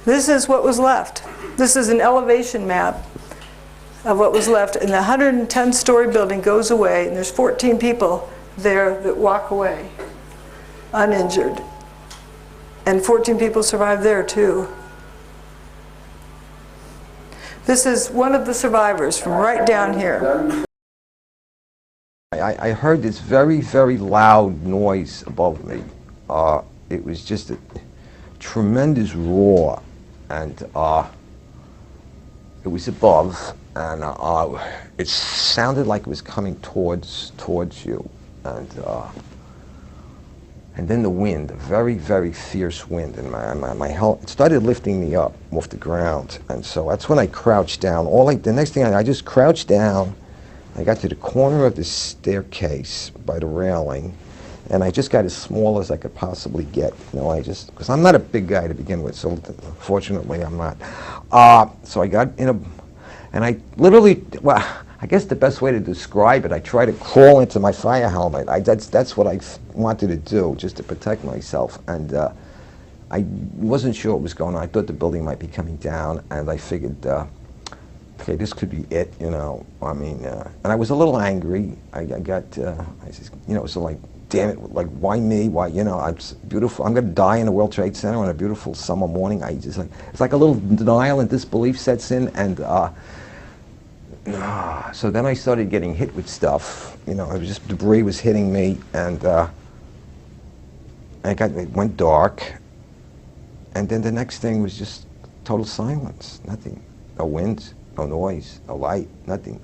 This is what was left. This is an elevation map of what was left, and the 110-story building goes away, and there's 14 people there that walk away uninjured. And 14 people survived there too. This is one of the survivors from right down here. I heard this very, very loud noise above me. It was just a tremendous roar, and it was above, and it sounded like it was coming towards you, and then the wind, a very, very fierce wind, and my helmet, it started lifting me up off the ground, and so that's when I crouched down. The next thing I just crouched down. I got to the corner of the staircase by the railing, and I just got as small as I could possibly get. You know, because I'm not a big guy to begin with, so fortunately I'm not. So I got in and I literally, well, I guess the best way to describe it, I tried to crawl into my fire helmet. That's what I wanted to do, just to protect myself. And I wasn't sure what was going on. I thought the building might be coming down, and I figured, okay, this could be it, you know. I mean, and I was a little angry. I said, you know, so like, damn it, like, why me? Why, you know, I'm beautiful. I'm gonna die in the World Trade Center on a beautiful summer morning. It's like a little denial and disbelief sets in, and so then I started getting hit with stuff. You know, it was just debris was hitting me, and it went dark, and then the next thing was just total silence. Nothing, no wind. No noise, no light, nothing.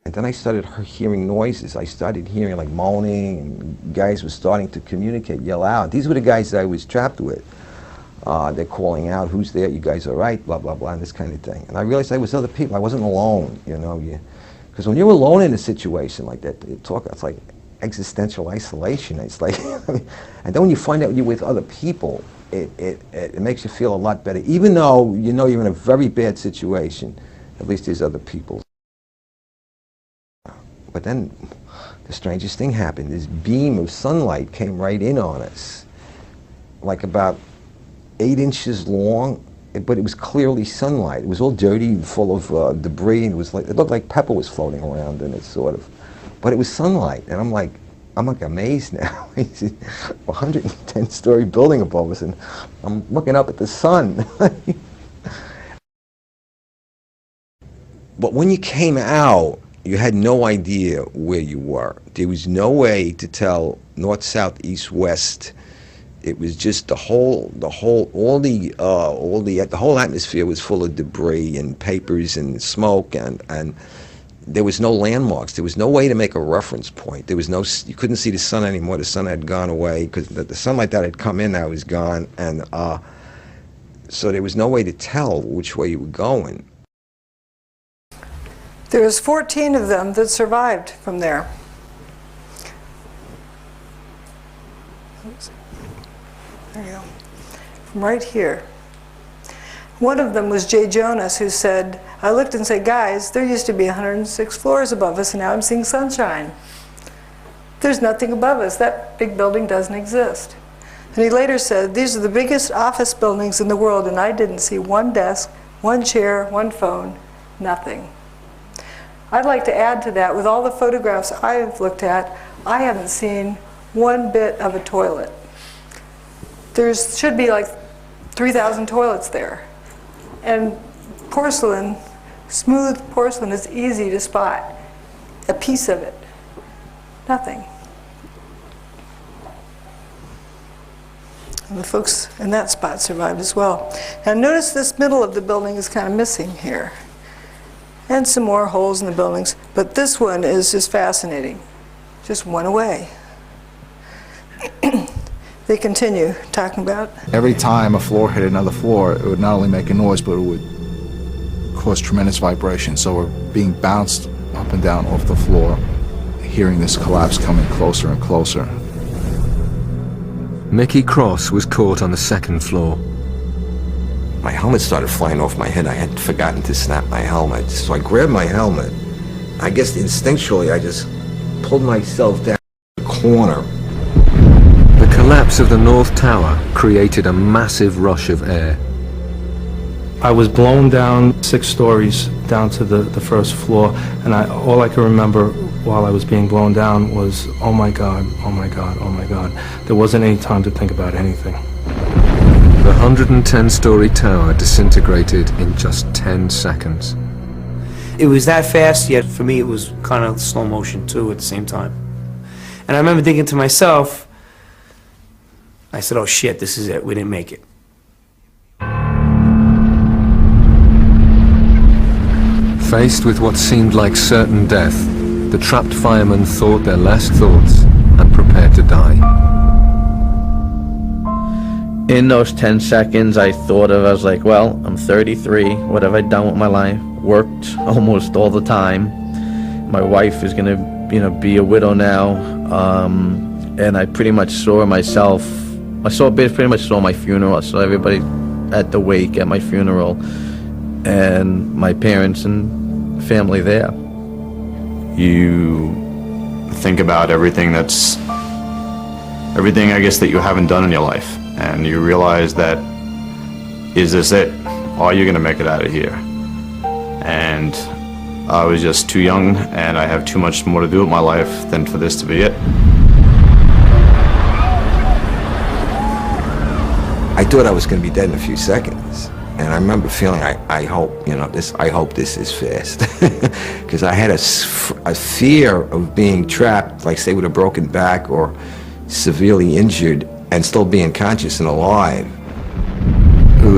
And then I started hearing noises. I started hearing like moaning, and guys were starting to communicate, yell out. These were the guys that I was trapped with. They're calling out, who's there, you guys all right, blah, blah, blah, and this kind of thing. And I realized I was other people. I wasn't alone, you know. Because when you're alone in a situation like that, it's like existential isolation. It's like, and then when you find out you're with other people, it makes you feel a lot better. Even though you know you're in a very bad situation, at least there's other people. But then the strangest thing happened. This beam of sunlight came right in on us, like about 8 inches long, but it was clearly sunlight. It was all dirty and full of debris, and it looked like pepper was floating around in it, sort of. But it was sunlight, and I'm like amazed now. It's a 110-story building above us, and I'm looking up at the sun. But when you came out, you had no idea where you were. There was no way to tell north, south, east, west. It was just the whole atmosphere was full of debris and papers and smoke, and there was no landmarks. There was no way to make a reference point. There was no, you couldn't see the sun anymore. The sun had gone away because the sunlight that had come in now was gone, and so there was no way to tell which way you were going. There was 14 of them that survived from there. Oops. There you go. From right here. One of them was Jay Jonas, who said, I looked and said, guys, there used to be 106 floors above us, and now I'm seeing sunshine. There's nothing above us. That big building doesn't exist. And he later said, these are the biggest office buildings in the world, and I didn't see one desk, one chair, one phone, nothing. I'd like to add to that, with all the photographs I've looked at, I haven't seen one bit of a toilet. There should be like 3,000 toilets there. And porcelain, smooth porcelain, is easy to spot. A piece of it. Nothing. And the folks in that spot survived as well. Now notice this middle of the building is kind of missing here. And some more holes in the buildings. But this one is just fascinating. Just went away. They continue talking about. Every time a floor hit another floor, it would not only make a noise, but it would cause tremendous vibration. So we're being bounced up and down off the floor, hearing this collapse coming closer and closer. Mickey Cross was caught on the second floor. My helmet started flying off my head. I had forgotten to snap my helmet. So I grabbed my helmet. I guess instinctually I just pulled myself down the corner. The collapse collapse of the North Tower created a massive rush of air. I was blown down 6 stories down to the first floor, and all I can remember while I was being blown down was, oh my God, oh my God, oh my God. There wasn't any time to think about anything. The 110-story tower disintegrated in just 10 seconds. It was that fast, yet for me it was kind of slow motion too at the same time. And I remember thinking to myself, I said, oh shit, this is it, we didn't make it. Faced with what seemed like certain death, the trapped firemen thought their last thoughts and prepared to die. In those 10 seconds, I was like, well, I'm 33, what have I done with my life? Worked almost all the time. My wife is gonna, be a widow now, and I pretty much saw myself, pretty much saw my funeral. I saw everybody at the wake at my funeral, and my parents and family there. You think about everything I guess that you haven't done in your life, and you realize that, is this it? Are you gonna make it out of here? And I was just too young, and I have too much more to do with my life than for this to be it. I thought I was going to be dead in a few seconds, and I remember feeling, I hope this is fast, because I had a fear of being trapped, like say with a broken back or severely injured, and still being conscious and alive.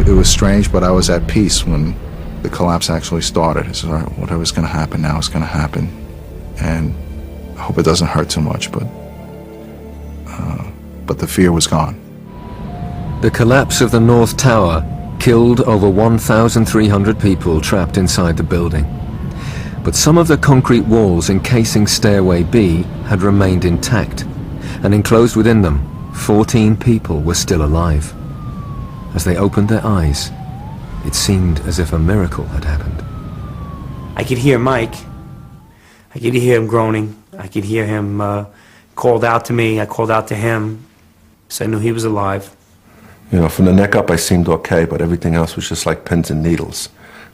It was strange, but I was at peace when the collapse actually started. I said, all right, whatever's going to happen now is going to happen, and I hope it doesn't hurt too much, but the fear was gone. The collapse of the North Tower killed over 1,300 people trapped inside the building. But some of the concrete walls encasing Stairway B had remained intact, and enclosed within them, 14 people were still alive. As they opened their eyes, it seemed as if a miracle had happened. I could hear Mike. I could hear him groaning. I could hear him called out to me. I called out to him, so I knew he was alive. From the neck up I seemed okay, but everything else was just like pins and needles.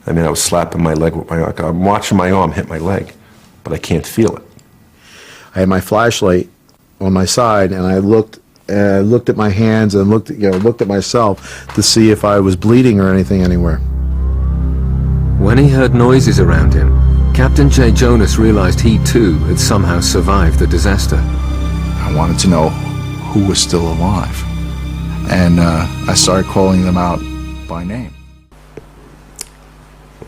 I mean, I was slapping my leg with my arm. I'm watching my arm hit my leg, but I can't feel it. I had my flashlight on my side, and I looked at my hands and looked at myself to see if I was bleeding or anything anywhere. When he heard noises around him, Captain J. Jonas realized he too had somehow survived the disaster. I wanted to know who was still alive, and I started calling them out by name.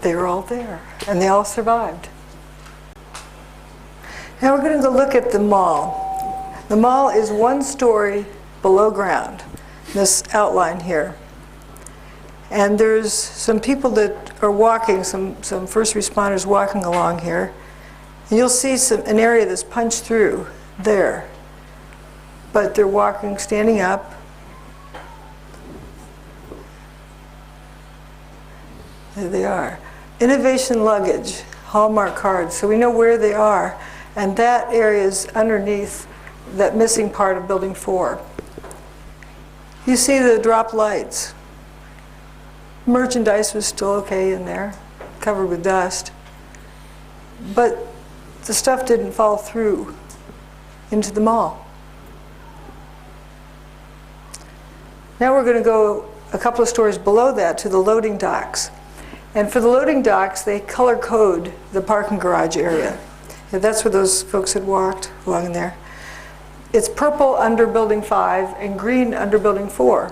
They were all there, and they all survived. Now we're going to go look at the mall. The mall is 1 story below ground, this outline here. And there's some people that are walking, some first responders walking along here. And you'll see an area that's punched through there. But they're walking, standing up. There they are. Innovation luggage, Hallmark cards, so we know where they are. And that area is underneath that missing part of Building 4. You see the drop lights. Merchandise was still okay in there, covered with dust. But the stuff didn't fall through into the mall. Now we're going to go a couple of stories below that to the loading docks. And for the loading docks, they color code the parking garage area. Yeah, that's where those folks had walked along in there. It's purple under Building 5 and green under Building 4.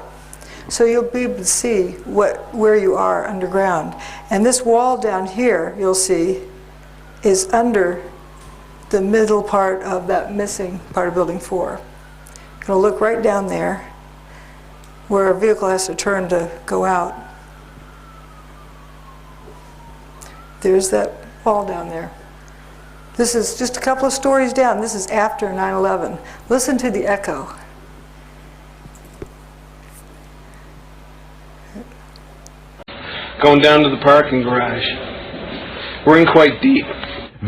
So you'll be able to see where you are underground. And this wall down here, you'll see, is under the middle part of that missing part of Building 4. You're going to look right down there where a vehicle has to turn to go out. There's that wall down there. This is just a couple of stories down. This is after 9/11. Listen to the echo. Going down to the parking garage. We're in quite deep.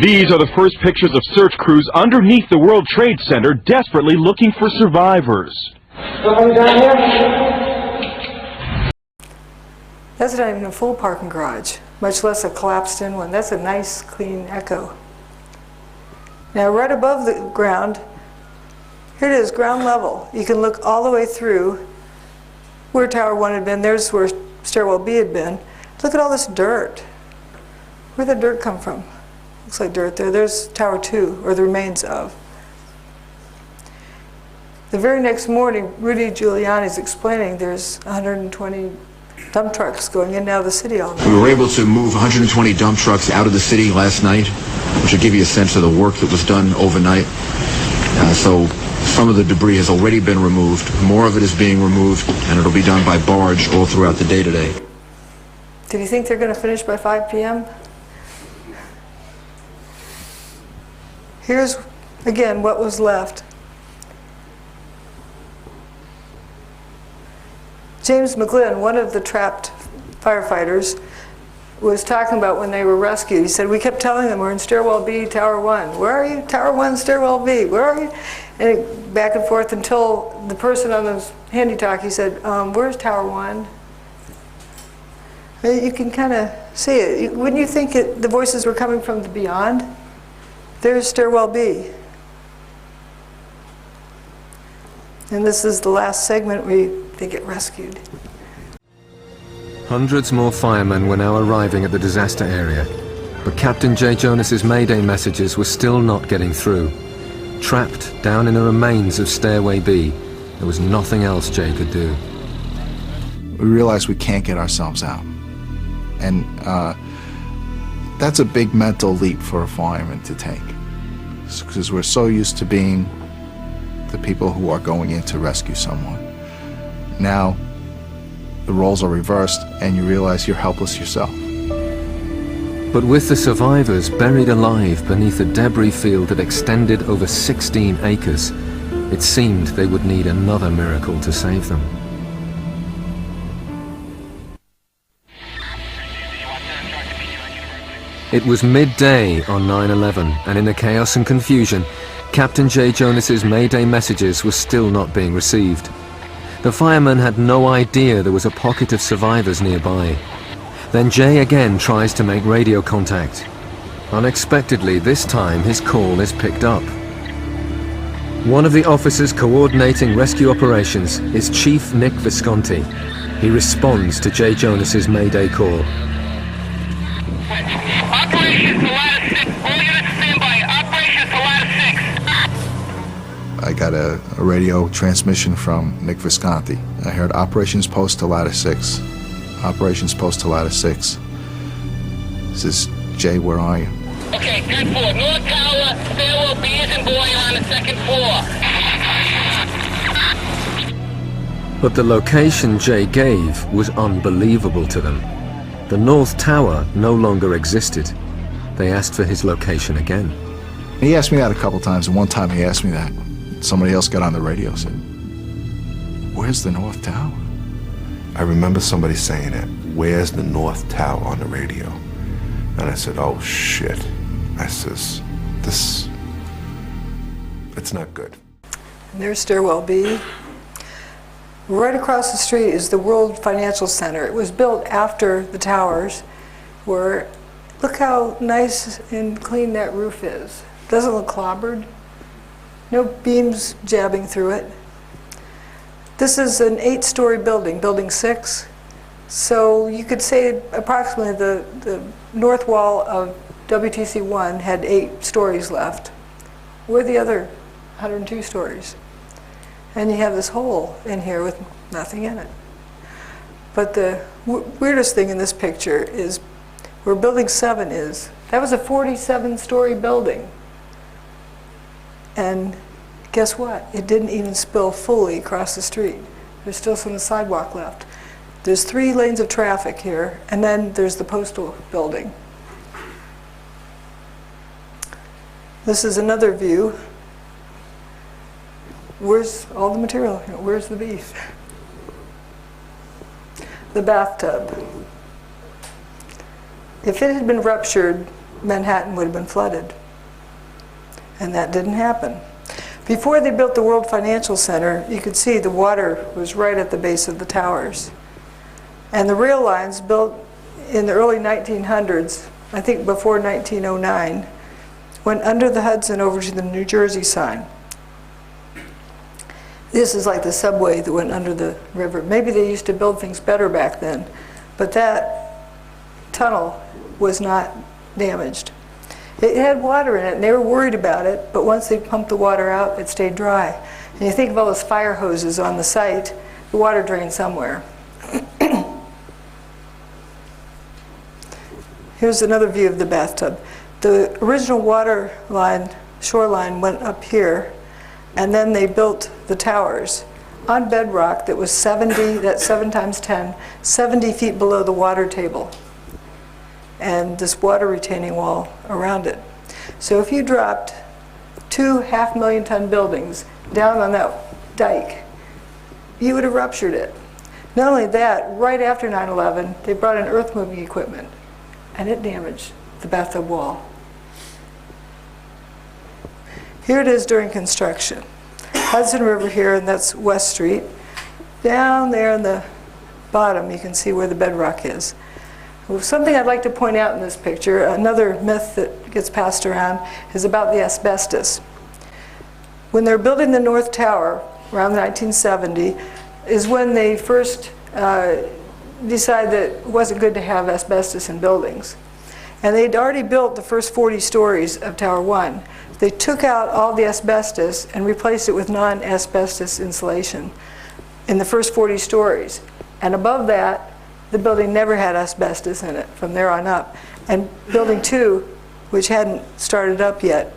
These are the first pictures of search crews underneath the World Trade Center desperately looking for survivors. Someone down here? That's not even a full parking garage, much less a collapsed in one. That's a nice, clean echo. Now, right above the ground, here it is, ground level. You can look all the way through where Tower 1 had been. There's where stairwell B had been. Look at all this dirt. Where'd the dirt come from? Looks like dirt there. There's Tower 2, or the remains of. The very next morning, Rudy Giuliani's explaining there's 120 dump trucks going in and out of the city all night. We were able to move 120 dump trucks out of the city last night, which will give you a sense of the work that was done overnight. So some of the debris has already been removed. More of it is being removed, and it'll be done by barge all throughout the day today. Did you think they're going to finish by 5 p.m.? Here's, again, what was left. James McGlynn, one of the trapped firefighters, was talking about when they were rescued. He said, we kept telling them we're in stairwell B, Tower 1. Where are you? Tower 1, stairwell B. Where are you? And back and forth until the person on the handy talkie said, where's Tower 1? You can kind of see it. Wouldn't you think the voices were coming from the beyond? There's stairwell B. And this is the last segment where they get rescued. Hundreds more firemen were now arriving at the disaster area, but Captain J. Jonas's Mayday messages were still not getting through. Trapped down in the remains of Stairway B, there was nothing else Jay could do. We realize we can't get ourselves out. And that's a big mental leap for a fireman to take, because we're so used to being the people who are going in to rescue someone. Now, the roles are reversed, and you realize you're helpless yourself. But with the survivors buried alive beneath a debris field that extended over 16 acres, it seemed they would need another miracle to save them. It was midday on 9/11, and in the chaos and confusion, Captain J. Jonas's Mayday messages were still not being received. The firemen had no idea there was a pocket of survivors nearby. Then Jay again tries to make radio contact. Unexpectedly, this time his call is picked up. One of the officers coordinating rescue operations is Chief Nick Visconti. He responds to J. Jonas's Mayday call. Operations to ladder 6. All units stand by. Operations to ladder 6. I got a radio transmission from Nick Visconti. I heard Operations Post to ladder 6. Operations Post to ladder 6. This is Jay, where are you? Okay, 10-4. North Tower, stairwell B as in boy on the second floor. But the location Jay gave was unbelievable to them. The North Tower no longer existed. They asked for his location again. He asked me that a couple times, and one time he asked me that. Somebody else got on the radio and said, "Where's the North Tower?" I remember somebody saying it, "Where's the North Tower?" on the radio. And I said, "Oh shit." I says, it's not good. And there's stairwell B. Right across the street is the World Financial Center. It was built after the towers, where, look how nice and clean that roof is. Doesn't look clobbered. No beams jabbing through it. This is an 8-story building, building 6. So you could say approximately the north wall of WTC 1 had 8 stories left. Where are the other 102 stories? And you have this hole in here with nothing in it. But the weirdest thing in this picture is where building 7 is. That was a 47-story building. And guess what? It didn't even spill fully across the street. There's still some of the sidewalk left. There's 3 lanes of traffic here, and then there's the postal building. This is another view. Where's all the material? Where's the beef? The bathtub. If it had been ruptured, Manhattan would have been flooded. And that didn't happen. Before they built the World Financial Center, you could see the water was right at the base of the towers. And the rail lines built in the early 1900s, I think before 1909, went under the Hudson over to the New Jersey side. This is like the subway that went under the river. Maybe they used to build things better back then, but that tunnel was not damaged. It had water in it, and they were worried about it, but once they pumped the water out, it stayed dry. And you think of all those fire hoses on the site, the water drained somewhere. Here's another view of the bathtub. The original water line, shoreline, went up here, and then they built the towers on bedrock that was 70, that's 7 times 10, 70 feet below the water table, and this water retaining wall around it. So if you dropped 2 500,000-ton buildings down on that dike, you would have ruptured it. Not only that, right after 9/11, they brought in earth-moving equipment, and it damaged the bathtub wall. Here it is during construction. Hudson River here, and that's West Street. Down there in the bottom, you can see where the bedrock is. Well, something I'd like to point out in this picture, another myth that gets passed around, is about the asbestos. When they're building the North Tower, around 1970, is when they first decided that it wasn't good to have asbestos in buildings. And they'd already built the first 40 stories of Tower 1. They took out all the asbestos and replaced it with non-asbestos insulation in the first 40 stories. And above that, the building never had asbestos in it from there on up. And Building 2, which hadn't started up yet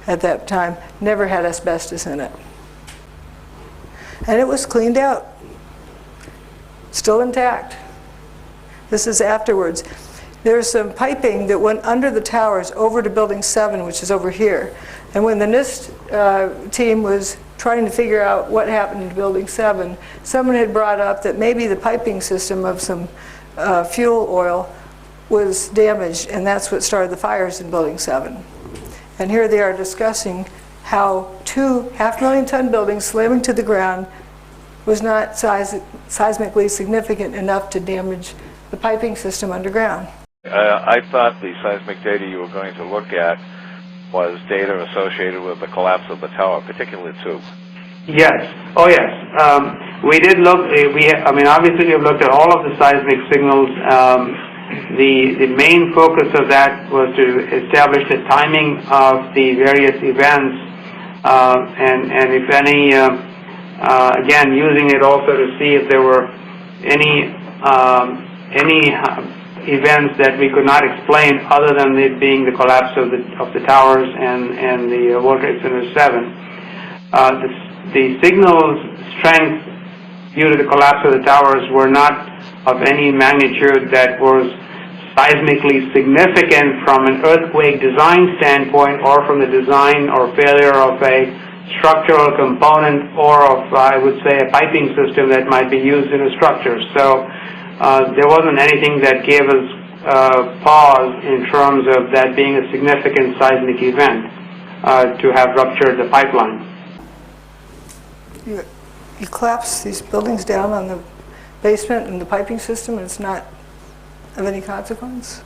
at that time, never had asbestos in it. And it was cleaned out, still intact. This is afterwards. There's some piping that went under the towers over to Building 7, which is over here. And when the NIST team was trying to figure out what happened to Building 7, someone had brought up that maybe the piping system of some fuel oil was damaged, and that's what started the fires in Building 7. And here they are discussing how 2 500,000-ton buildings slamming to the ground was not seismically significant enough to damage the piping system underground. I thought the seismic data you were going to look at was data associated with the collapse of the tower, particularly 2. Yes. Oh, yes. We did look. Obviously, we've looked at all of the seismic signals. The main focus of that was to establish the timing of the various events, and if any, again, using it also to see if there were any events that we could not explain other than it being the collapse of the towers and the World Trade Center 7. The signal's strength due to the collapse of the towers were not of any magnitude that was seismically significant from an earthquake design standpoint, or from the design or failure of a structural component, or of, I would say, a piping system that might be used in a structure. So there wasn't anything that gave us pause in terms of that being a significant seismic event to have ruptured the pipeline. You collapse these buildings down on the basement and the piping system, and it's not of any consequence?